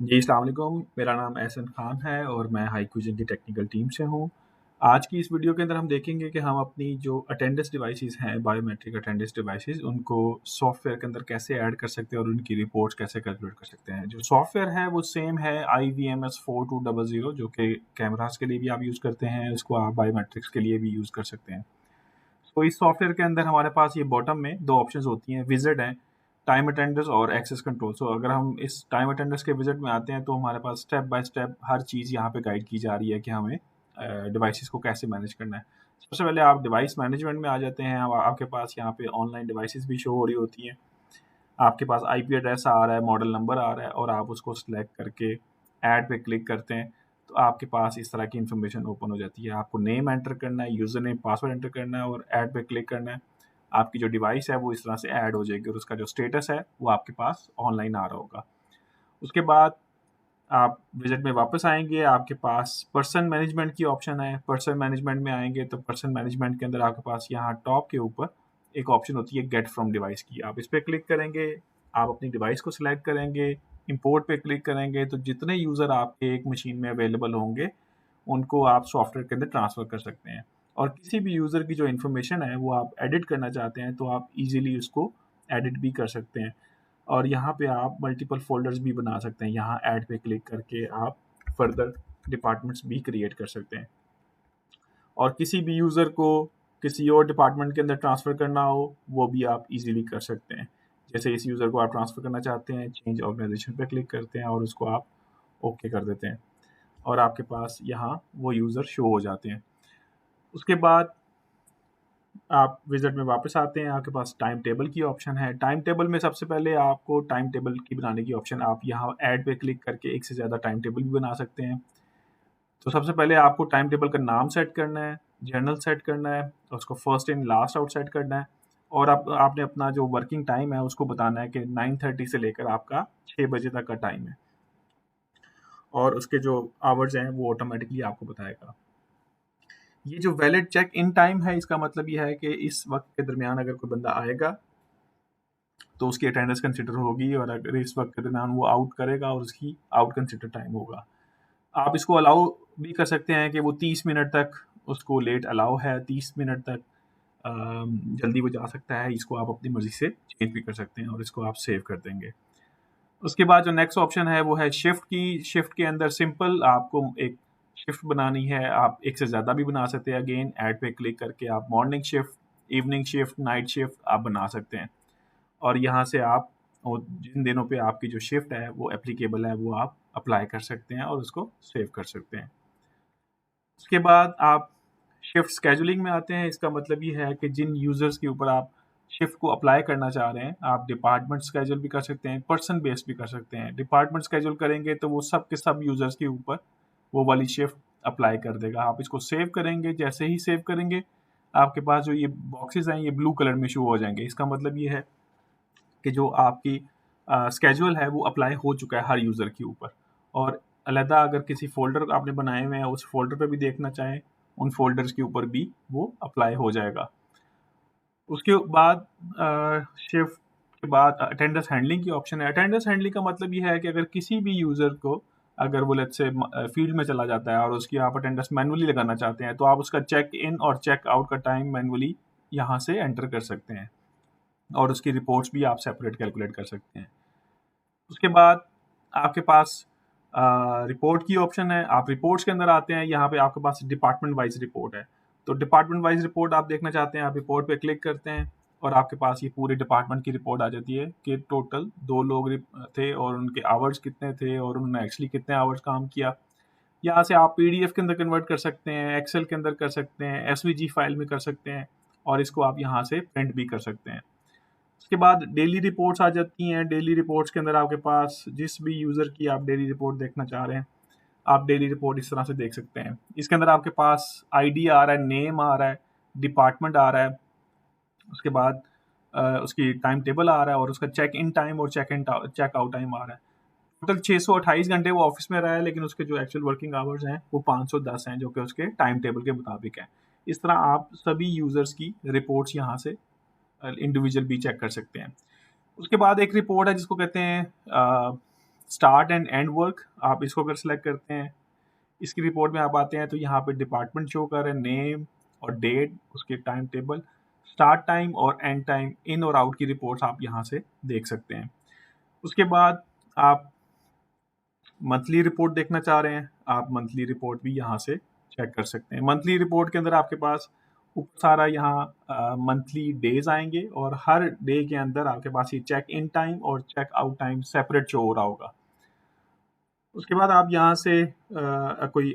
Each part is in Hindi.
जी, अस्सलाम वालेकुम। मेरा नाम एहसन ख़ान है और मैं हाइक्विज़न की टेक्निकल टीम से हूँ। आज की इस वीडियो के अंदर हम देखेंगे कि हम अपनी जो अटेंडेंस डिवाइसेज़ हैं, बायोमेट्रिक अटेंडेंस डिवाइसेज़, उनको सॉफ्टवेयर के अंदर कैसे ऐड कर सकते हैं और उनकी रिपोर्ट्स कैसे कैलकुलेट कर सकते हैं। जो सॉफ्टवेयर है वो सेम है IVMS 4200 जो कि कैमराज़ के लिए भी आप यूज़ करते हैं, इसको आप बायोमेट्रिक्स के लिए भी यूज़ कर सकते हैं। तो इस सॉफ्टवेयर के अंदर हमारे पास ये बॉटम में 2 ऑप्शंस होती हैं, विज़िट हैं, टाइम अटेंडेंस और एक्सेस कंट्रोल। सो अगर हम इस टाइम अटेंडेंस के विज़िट में आते हैं तो हमारे पास स्टेप बाय स्टेप हर चीज़ यहाँ पे गाइड की जा रही है कि हमें डिवाइसेज़ को कैसे मैनेज करना है। सबसे पहले आप डिवाइस मैनेजमेंट में आ जाते हैं, अब आपके पास यहाँ पे ऑनलाइन डिवाइसेज़ भी शो हो रही होती हैं। आपके पास आईपी एड्रेस आ रहा है, मॉडल नंबर आ रहा है और आप उसको सिलेक्ट करके ऐड पे क्लिक करते हैं, तो आपके पास इस तरह की इन्फॉर्मेशन ओपन हो जाती है। आपको नेम एंटर करना है, यूज़र नेम, पासवर्ड एंटर करना है और ऐड पे क्लिक करना है। आपकी जो डिवाइस है वो इस तरह से ऐड हो जाएगी और उसका जो स्टेटस है वो आपके पास ऑनलाइन आ रहा होगा। उसके बाद आप विज़िट में वापस आएँगे, आपके पास पर्सन मैनेजमेंट की ऑप्शन है। पर्सन मैनेजमेंट में आएँगे तो पर्सन मैनेजमेंट के अंदर आपके पास यहाँ टॉप के ऊपर एक ऑप्शन होती है गेट फ्रॉम डिवाइस की। आप इस पे क्लिक करेंगे, आप अपनी डिवाइस को सिलेक्ट करेंगे, इंपोर्ट पे क्लिक करेंगे तो जितने यूज़र आपके एक मशीन में अवेलेबल होंगे, उनको आप सॉफ्टवेयर के अंदर ट्रांसफ़र कर सकते हैं। और किसी भी यूज़र की जो इन्फॉर्मेशन है वो आप एडिट करना चाहते हैं तो आप ईज़िली उसको एडिट भी कर सकते हैं। और यहाँ पे आप मल्टीपल फ़ोल्डर्स भी बना सकते हैं। यहाँ ऐड पे क्लिक करके आप फ़र्दर डिपार्टमेंट्स भी क्रिएट कर सकते हैं। और किसी भी यूज़र को किसी और डिपार्टमेंट के अंदर ट्रांसफ़र करना हो, वो भी आप ईज़िली कर सकते हैं। जैसे इस यूज़र को आप ट्रांसफ़र करना चाहते हैं, चेंज ऑर्गनाइज़ेशन पे क्लिक करते हैं और उसको आप ओके कर देते हैं और आपके पास यहाँ वो यूज़र शो हो जाते हैं। उसके बाद आप विज़िट में वापस आते हैं, आपके पास टाइम टेबल की ऑप्शन है। टाइम टेबल में सबसे पहले आपको टाइम टेबल की बनाने की ऑप्शन, आप यहाँ ऐड पे क्लिक करके एक से ज़्यादा टाइम टेबल भी बना सकते हैं। तो सबसे पहले आपको टाइम टेबल का नाम सेट करना है, जर्नल सेट करना है, और उसको first in last out set करना है और आपने अपना जो वर्किंग टाइम है उसको बताना है कि 9:30 से लेकर आपका 6 बजे तक का टाइम है और उसके जो आवर्स हैं वो ऑटोमेटिकली आपको बताएगा। ये जो वैलिड चेक इन टाइम है, इसका मतलब ये है कि इस वक़्त के दरमियान अगर कोई बंदा आएगा, तो उसकी अटेंडेंस कंसिडर होगी और अगर इस वक़्त के दरमियान वो आउट करेगा और उसकी आउट कंसिडर टाइम होगा। आप इसको अलाउ भी कर सकते हैं कि वो 30 मिनट तक उसको लेट अलाउ है, 30 मिनट तक जल्दी वो जा सकता है। इसको आप अपनी मर्ज़ी से चेंज भी कर सकते हैं और इसको आप सेव कर देंगे। उसके बाद जो नेक्स्ट ऑप्शन है वो है शिफ्ट की। शिफ्ट के अंदर सिंपल आपको एक शिफ्ट बनानी है, आप एक से ज़्यादा भी बना सकते हैं। अगेन ऐड पे क्लिक करके आप morning shift, evening shift, night shift आप बना सकते हैं और यहाँ से आप जिन दिनों पे आपकी जो शिफ्ट है वो एप्लीकेबल है वो आप अप्लाई कर सकते हैं और उसको सेव कर सकते हैं। उसके बाद आप शिफ्ट शेड्यूलिंग में आते हैं। इसका मतलब ये है कि जिन यूज़र्स के ऊपर आप शिफ्ट को अप्लाई करना चाह रहे हैं, आप डिपार्टमेंट शेड्यूल भी कर सकते हैं, पर्सन बेस्ड भी कर सकते हैं। डिपार्टमेंट शेड्यूल करेंगे तो वो सब के सब यूज़र्स के ऊपर वो वाली शिफ्ट अप्लाई कर देगा। आप इसको सेव करेंगे, जैसे ही सेव करेंगे, आपके पास जो ये बॉक्सेस हैं ये ब्लू कलर में शो हो जाएँगे। इसका मतलब ये है कि जो आपकी स्केड्यूल है वो अप्लाई हो चुका है हर यूज़र के ऊपर और अलहदा अगर किसी फ़ोल्डर आपने बनाए हुए हैं, उस फ़ोल्डर पे भी देखना चाहें, उन फ़ोल्डर्स के ऊपर भी वो अप्लाई हो जाएगा। उसके बाद शिफ्ट के बाद अटेंडेंस हैंडलिंग की ऑप्शन है। अटेंडेंस हैंडलिंग का मतलब ये है कि अगर किसी भी यूज़र को अगर वो लेट्स से फील्ड में चला जाता है और उसकी आप अटेंडेंस मैनुअली लगाना चाहते हैं, तो आप उसका चेक इन और चेक आउट का टाइम मैनुअली यहाँ से एंटर कर सकते हैं और उसकी रिपोर्ट्स भी आप सेपरेट कैलकुलेट कर सकते हैं। उसके बाद आपके पास रिपोर्ट की ऑप्शन है। आप रिपोर्ट्स के अंदर आते हैं, यहाँ पे आपके पास डिपार्टमेंट वाइज रिपोर्ट है। तो डिपार्टमेंट वाइज रिपोर्ट आप देखना चाहते हैं, आप रिपोर्ट पे क्लिक करते हैं और आपके पास ये पूरे डिपार्टमेंट की रिपोर्ट आ जाती है कि टोटल 2 लोग थे और उनके आवर्स कितने थे और उन्होंने एक्चुअली कितने आवर्स काम किया। यहाँ से आप पीडीएफ के अंदर कन्वर्ट कर सकते हैं, एक्सेल के अंदर कर सकते हैं, एसवीजी फाइल में कर सकते हैं और इसको आप यहाँ से प्रिंट भी कर सकते हैं। उसके बाद डेली रिपोर्ट्स आ जाती हैं। डेली रिपोर्ट्स के अंदर आपके पास जिस भी यूज़र की आप डेली रिपोर्ट देखना चाह रहे हैं, आप डेली रिपोर्ट इस तरह से देख सकते हैं। इसके अंदर आपके पास आईडी आ रहा है, नेम आ रहा है, डिपार्टमेंट आ रहा है, उसके बाद उसकी टाइम टेबल आ रहा है और उसका चेक इन टाइम और चेक आउट टाइम आ रहा है। टोटल 628 घंटे वो ऑफिस में रहा है, लेकिन उसके जो एक्चुअल वर्किंग आवर्स हैं वो 510 हैं, जो कि उसके टाइम टेबल के मुताबिक हैं। इस तरह आप सभी यूज़र्स की रिपोर्ट्स यहाँ से इंडिविजुअल भी चेक कर सकते हैं। उसके बाद एक रिपोर्ट है जिसको कहते हैं स्टार्ट एंड एंड वर्क, आप इसको अगर सेलेक्ट करते हैं, इसकी रिपोर्ट में आप आते हैं तो यहाँ पे डिपार्टमेंट शो कर रहे हैं, नेम और डेट, उसके टाइम टेबल, स्टार्ट टाइम और एंड टाइम, इन और आउट की रिपोर्ट्स आप यहाँ से देख सकते हैं। उसके बाद आप मंथली रिपोर्ट देखना चाह रहे हैं, आप मंथली रिपोर्ट भी यहाँ से चेक कर सकते हैं। मंथली रिपोर्ट के अंदर आपके पास ऊपर सारा यहाँ मंथली डेज आएंगे और हर डे के अंदर आपके पास ये चेक इन टाइम और check out time separate show हो रहा होगा। उसके बाद आप यहाँ से कोई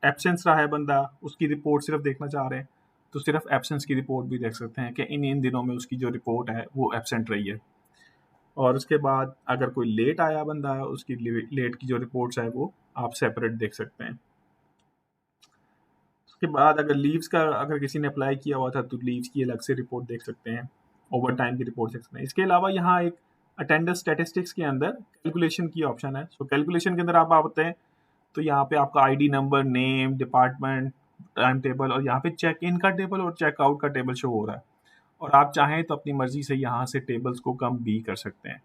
एब्सेंस रहा है बंदा, उसकी रिपोर्ट सिर्फ देखना चाह रहे हैं तो सिर्फ एब्सेंस की रिपोर्ट भी देख सकते हैं कि इन इन दिनों में उसकी जो रिपोर्ट है वो एब्सेंट रही है। और उसके बाद अगर कोई लेट आया बंदा है, उसकी लेट की जो रिपोर्ट्स है वो आप सेपरेट देख सकते हैं। उसके बाद अगर लीव्स का अगर किसी ने अप्लाई किया हुआ था तो लीव्स की अलग से रिपोर्ट देख सकते हैं, ओवर टाइम की रिपोर्ट देख सकते हैं। इसके अलावा यहाँ एक अटेंडेंस स्टैटिस्टिक्स के अंदर कैलकुलेशन की ऑप्शन है। सो कैलकुलेशन के अंदर आप आते हैं तो यहाँ पे आपका ID number, name, department, time table और यहाँ पे चेक इन का टेबल और चेक आउट का टेबल शो हो रहा है। और आप चाहें तो अपनी मर्जी से यहाँ से टेबल्स को कम भी कर सकते हैं,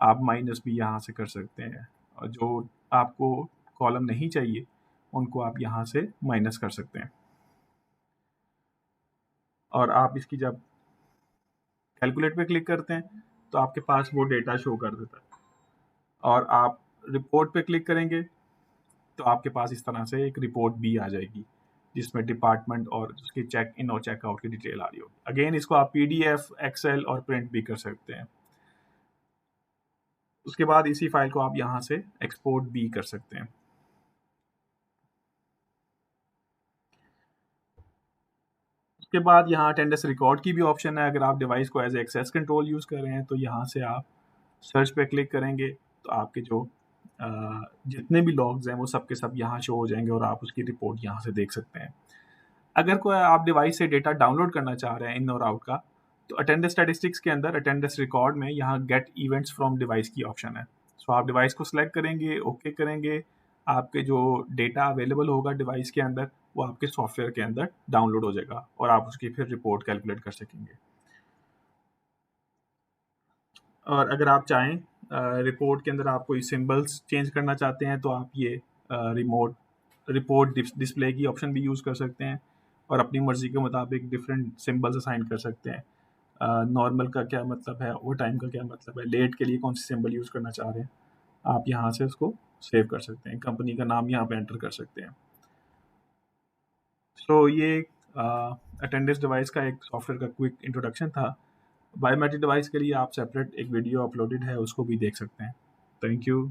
आप माइनस भी यहाँ से कर सकते हैं, और जो आपको कॉलम नहीं चाहिए उनको आप यहाँ से माइनस कर सकते हैं। और आप इसकी जब कैलकुलेट पे क्लिक करते हैं तो आपके पास वो डेटा शो कर देता है। और आप रिपोर्ट पे क्लिक करेंगे तो आपके पास इस तरह से एक रिपोर्ट भी आ जाएगी जिसमें डिपार्टमेंट और उसके चेक इन और चेक आउट की डिटेल आ रही होगी। अगेन इसको आप PDF, एक्सेल और प्रिंट भी कर सकते हैं। उसके बाद इसी फाइल को आप यहाँ से एक्सपोर्ट भी कर सकते हैं। उसके बाद यहाँ अटेंडेंस रिकॉर्ड की भी ऑप्शन है। अगर आप डिवाइस को as a access control use कर रहे हैं तो यहाँ से आप सर्च पे क्लिक करेंगे तो आपके जो जितने भी लॉग्स हैं वो सब के सब यहाँ शो हो जाएंगे और आप उसकी रिपोर्ट यहाँ से देख सकते हैं। अगर कोई आप डिवाइस से डेटा डाउनलोड करना चाह रहे हैं इन और आउट का, तो अटेंडेंस स्टैटिस्टिक्स के अंदर अटेंडेंस रिकॉर्ड में यहाँ गेट इवेंट्स फ्रॉम डिवाइस की ऑप्शन है। सो आप डिवाइस को सिलेक्ट करेंगे, ओके करेंगे, आपके जो डेटा अवेलेबल होगा डिवाइस के अंदर वो आपके सॉफ्टवेयर के अंदर डाउनलोड हो जाएगा और आप उसकी फिर रिपोर्ट कैलकुलेट कर सकेंगे। और अगर आप चाहें रिपोर्ट के अंदर आप कोई सिंबल्स चेंज करना चाहते हैं तो आप ये रिमोट रिपोर्ट डिस्प्ले की ऑप्शन भी यूज़ कर सकते हैं और अपनी मर्ज़ी के मुताबिक डिफरेंट सिंबल्स असाइन कर सकते हैं। नॉर्मल का क्या मतलब है, ओवर टाइम का क्या मतलब है, लेट के लिए कौन सी सिंबल यूज़ करना चाह रहे हैं, आप यहाँ से उसको सेव कर सकते हैं, कंपनी का नाम यहाँ पे एंटर कर सकते हैं। सो ये अटेंडेंस डिवाइस का एक सॉफ्टवेयर का क्विक इंट्रोडक्शन था। बायोमेट्रिक डिवाइस के लिए आप सेपरेट एक वीडियो अपलोडेड है, उसको भी देख सकते हैं। Thank you.